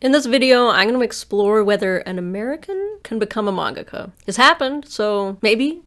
In this video, I'm going to explore whether an American can become a mangaka. It's happened, so maybe.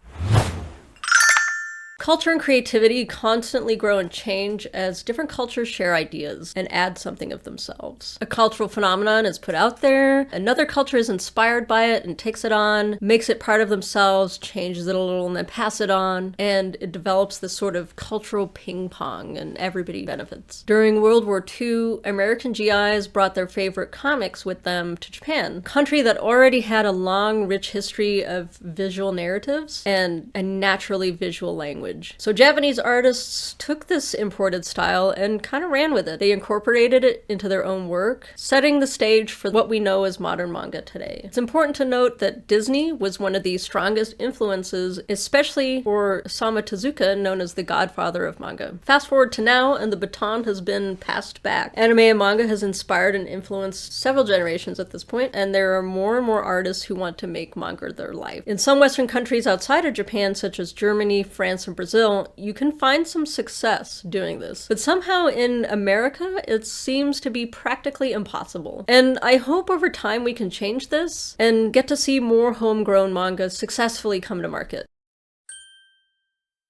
Culture and creativity constantly grow and change as different cultures share ideas and add something of themselves. A cultural phenomenon is put out there, another culture is inspired by it and takes it on, makes it part of themselves, changes it a little and then pass it on, and it develops this sort of cultural ping pong and everybody benefits. During World War II, American GIs brought their favorite comics with them to Japan, a country that already had a long, rich history of visual narratives and a naturally visual language. So Japanese artists took this imported style and kind of ran with it. They incorporated it into their own work, setting the stage for what we know as modern manga today. It's important to note that Disney was one of the strongest influences, especially for Osamu Tezuka, known as the godfather of manga. Fast forward to now, and the baton has been passed back. Anime and manga has inspired and influenced several generations at this point, and there are more and more artists who want to make manga their life. In some Western countries outside of Japan, such as Germany, France, and Brazil, you can find some success doing this. But somehow in America, it seems to be practically impossible. And I hope over time we can change this and get to see more homegrown manga successfully come to market.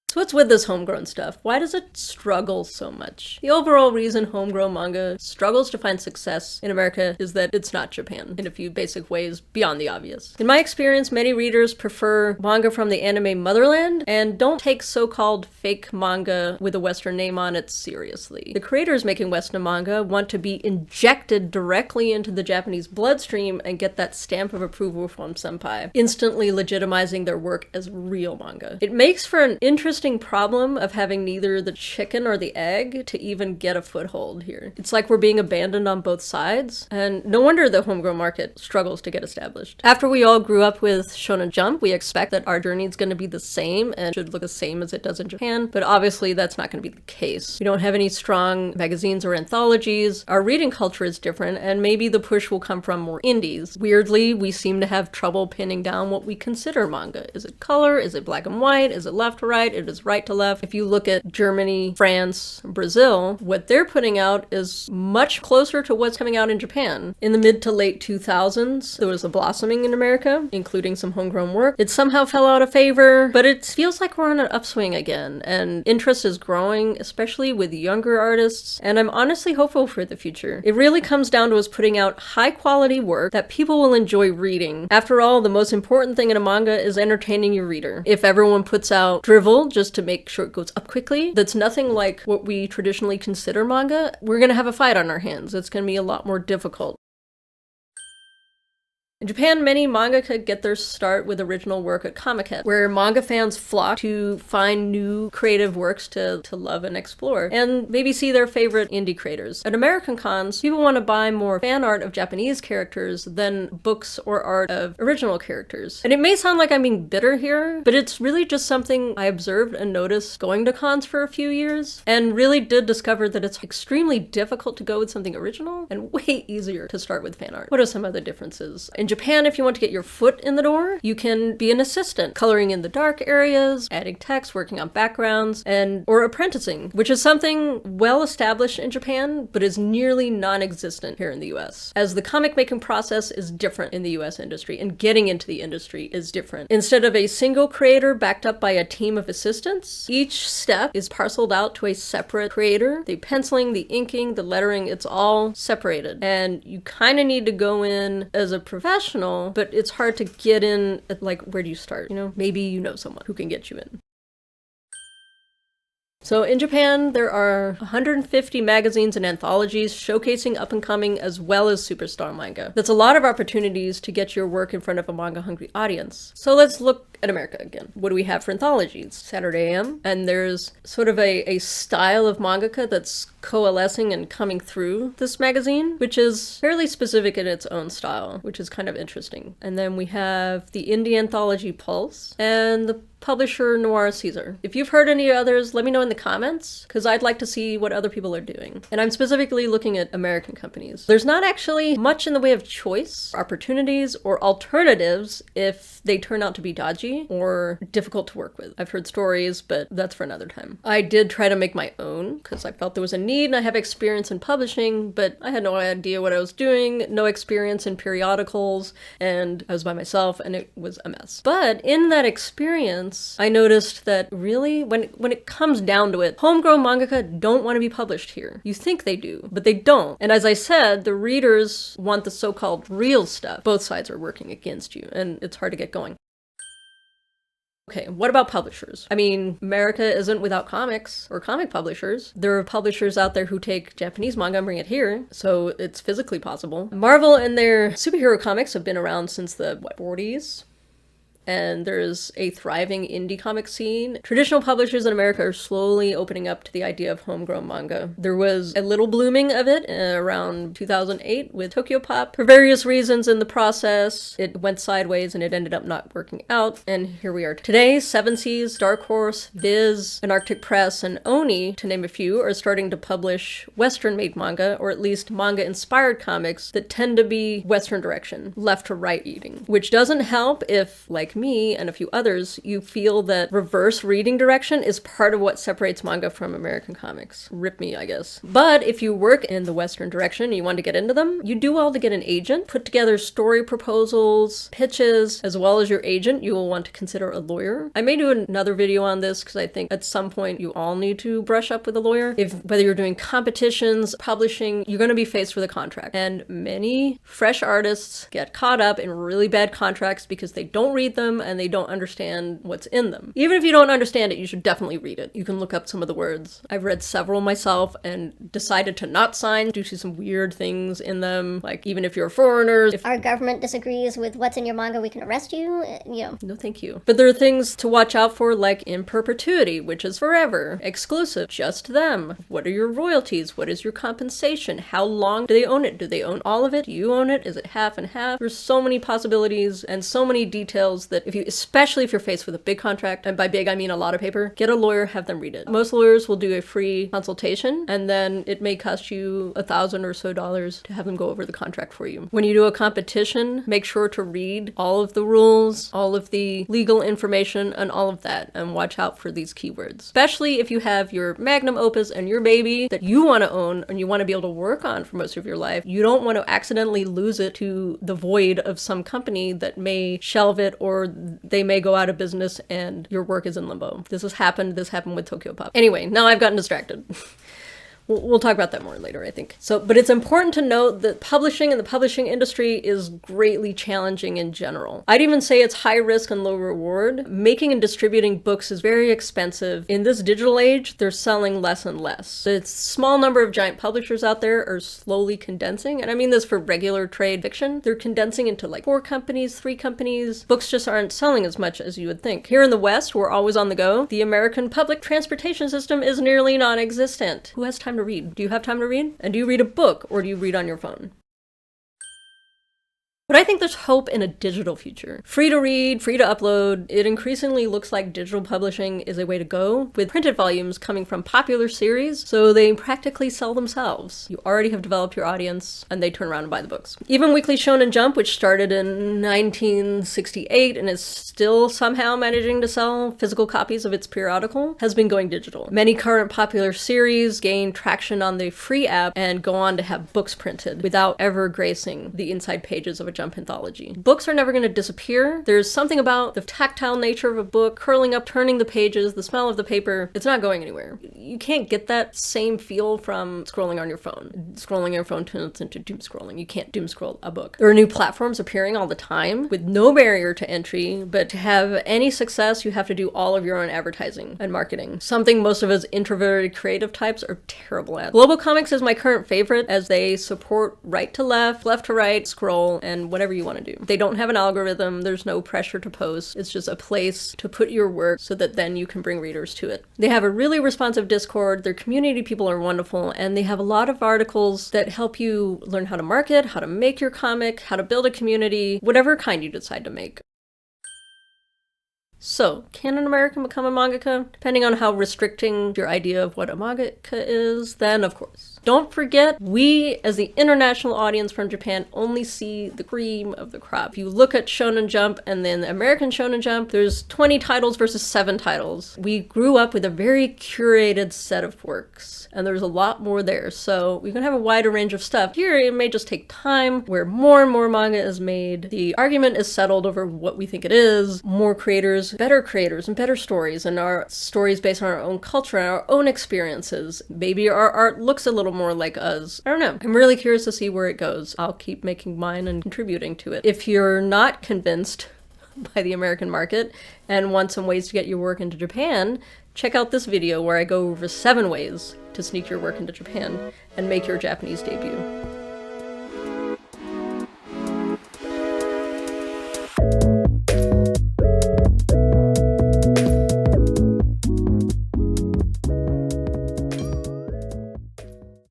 So what's with this homegrown stuff? Why does it struggle so much? The overall reason homegrown manga struggles to find success in America is that it's not Japan in a few basic ways beyond the obvious. In my experience, many readers prefer manga from the anime motherland and don't take so-called fake manga with a Western name on it seriously. The creators making Western manga want to be injected directly into the Japanese bloodstream and get that stamp of approval from senpai, instantly legitimizing their work as real manga. It makes for an interesting problem of having neither the chicken or the egg to even get a foothold here. It's like we're being abandoned on both sides, and no wonder the homegrown market struggles to get established. After we all grew up with Shonen Jump, we expect that our journey is going to be the same and should look the same as it does in Japan, but obviously that's not going to be the case. We don't have any strong magazines or anthologies, our reading culture is different, and maybe the push will come from more indies. Weirdly, we seem to have trouble pinning down what we consider manga. Is it color? Is it black and white? Is it left to right? Is right to left? If you look at Germany, France, Brazil, what they're putting out is much closer to what's coming out in Japan. In the mid to late 2000s, there was a blossoming in America, including some homegrown work. It somehow fell out of favor, but it feels like we're on an upswing again, and interest is growing, especially with younger artists, and I'm honestly hopeful for the future. It really comes down to us putting out high-quality work that people will enjoy reading. After all, the most important thing in a manga is entertaining your reader. If everyone puts out drivel just to make sure it goes up quickly, that's nothing like what we traditionally consider manga, we're gonna have a fight on our hands. It's gonna be a lot more difficult. In Japan, many mangaka get their start with original work at Comix, where manga fans flock to find new creative works to love and explore, and maybe see their favorite indie creators. At American cons, people want to buy more fan art of Japanese characters than books or art of original characters. And it may sound like I'm being bitter here, but it's really just something I observed and noticed going to cons for a few years, and really did discover that it's extremely difficult to go with something original and way easier to start with fan art. What are some other differences? In Japan, if you want to get your foot in the door, you can be an assistant, coloring in the dark areas, adding text, working on backgrounds, or apprenticing, which is something well established in Japan, but is nearly non-existent here in the US, as the comic making process is different in the US industry, and getting into the industry is different. Instead of a single creator backed up by a team of assistants, each step is parceled out to a separate creator. The penciling, the inking, the lettering, it's all separated, and you kind of need to go in as a professional, but it's hard to get in at, like, where do you start? You know, maybe you know someone who can get you in. So in Japan, there are 150 magazines and anthologies showcasing up-and-coming as well as superstar manga. That's a lot of opportunities to get your work in front of a manga-hungry audience. So let's look at America again. What do we have for anthologies? Saturday AM, and there's sort of a style of mangaka that's coalescing and coming through this magazine, which is fairly specific in its own style, which is kind of interesting. And then we have the indie anthology Pulse, and the publisher Noir Caesar. If you've heard any others, let me know in the comments, because I'd like to see what other people are doing. And I'm specifically looking at American companies. There's not actually much in the way of choice, opportunities, or alternatives if they turn out to be dodgy. pushy or difficult to work with. I've heard stories, but that's for another time. I did try to make my own because I felt there was a need, and I have experience in publishing, but I had no idea what I was doing, no experience in periodicals, and I was by myself, and it was a mess. But in that experience, I noticed that really, when it comes down to it, homegrown mangaka don't want to be published here. You think they do, but they don't. And as I said, the readers want the so-called real stuff. Both sides are working against you, and it's hard to get going. Okay, what about publishers? I mean, America isn't without comics or comic publishers. There are publishers out there who take Japanese manga and bring it here, so it's physically possible. Marvel and their superhero comics have been around since the, 40s? And there's a thriving indie comic scene. Traditional publishers in America are slowly opening up to the idea of homegrown manga. There was a little blooming of it around 2008 with Tokyo Pop. For various reasons in the process, it went sideways and it ended up not working out. And here we are today. Seven Seas, Dark Horse, Viz, and Arctic Press, and Oni, to name a few, are starting to publish Western-made manga, or at least manga-inspired comics that tend to be Western direction, left to right eating. Which doesn't help if, like me and a few others, you feel that reverse reading direction is part of what separates manga from American comics. Rip me, I guess. But if you work in the Western direction and you want to get into them, you do well to get an agent, put together story proposals, pitches, as well as your agent. You will want to consider a lawyer. I may do another video on this because I think at some point you all need to brush up with a lawyer. Whether you're doing competitions, publishing, you're going to be faced with a contract. And many fresh artists get caught up in really bad contracts because they don't read them and they don't understand what's in them. Even if you don't understand it, you should definitely read it. You can look up some of the words. I've read several myself and decided to not sign due to some weird things in them. Like, even if you're a foreigner, if our government disagrees with what's in your manga, we can arrest you. No, thank you. But there are things to watch out for, like in perpetuity, which is forever, exclusive, just them. What are your royalties? What is your compensation? How long do they own it? Do they own all of it? Do you own it? Is it half and half? There's so many possibilities and so many details that especially if you're faced with a big contract, and by big I mean a lot of paper, get a lawyer, have them read it. Most lawyers will do a free consultation, and then it may cost you $1,000 or so to have them go over the contract for you. When you do a competition, make sure to read all of the rules, all of the legal information, and all of that, and watch out for these keywords. Especially if you have your magnum opus and your baby that you want to own and you want to be able to work on for most of your life. You don't want to accidentally lose it to the void of some company that may shelve it, or they may go out of business and your work is in limbo. This happened with Tokyo Pop. Anyway, now I've gotten distracted. We'll talk about that more later, I think. But it's important to note that publishing and the publishing industry is greatly challenging in general. I'd even say it's high risk and low reward. Making and distributing books is very expensive. In this digital age, they're selling less and less. The small number of giant publishers out there are slowly condensing, and I mean this for regular trade fiction. They're condensing into like 4 companies, 3 companies. Books just aren't selling as much as you would think. Here in the West, we're always on the go. The American public transportation system is nearly non-existent. Who has time to read? Do you have time to read? And do you read a book, or do you read on your phone? But I think there's hope in a digital future. Free to read, free to upload. It increasingly looks like digital publishing is a way to go, with printed volumes coming from popular series, so they practically sell themselves. You already have developed your audience, and they turn around and buy the books. Even Weekly Shonen Jump, which started in 1968 and is still somehow managing to sell physical copies of its periodical, has been going digital. Many current popular series gain traction on the free app and go on to have books printed without ever gracing the inside pages of a Jump anthology. Books are never going to disappear. There's something about the tactile nature of a book, curling up, turning the pages, the smell of the paper. It's not going anywhere. You can't get that same feel from scrolling on your phone. Scrolling on your phone turns into doom scrolling. You can't doom scroll a book. There are new platforms appearing all the time with no barrier to entry, but to have any success, you have to do all of your own advertising and marketing. Something most of us introverted creative types are terrible at. Global Comics is my current favorite, as they support right to left, left to right, scroll, and whatever you want to do. They don't have an algorithm. There's no pressure to post. It's just a place to put your work so that then you can bring readers to it. They have a really responsive Discord. Their community people are wonderful, and they have a lot of articles that help you learn how to market, how to make your comic, how to build a community, whatever kind you decide to make. So, can an American become a mangaka? Depending on how restricting your idea of what a mangaka is, then of course. Don't forget, we, as the international audience from Japan, only see the cream of the crop. If you look at Shonen Jump and then American Shonen Jump, there's 20 titles versus 7 titles. We grew up with a very curated set of works, and there's a lot more there, so we can have a wider range of stuff. Here, it may just take time, where more and more manga is made. The argument is settled over what we think it is. More creators, and better stories, and our stories based on our own culture and our own experiences. Maybe our art looks a little more like us. I don't know. I'm really curious to see where it goes. I'll keep making mine and contributing to it. If you're not convinced by the American market and want some ways to get your work into Japan, check out this video where I go over 7 ways to sneak your work into Japan and make your Japanese debut.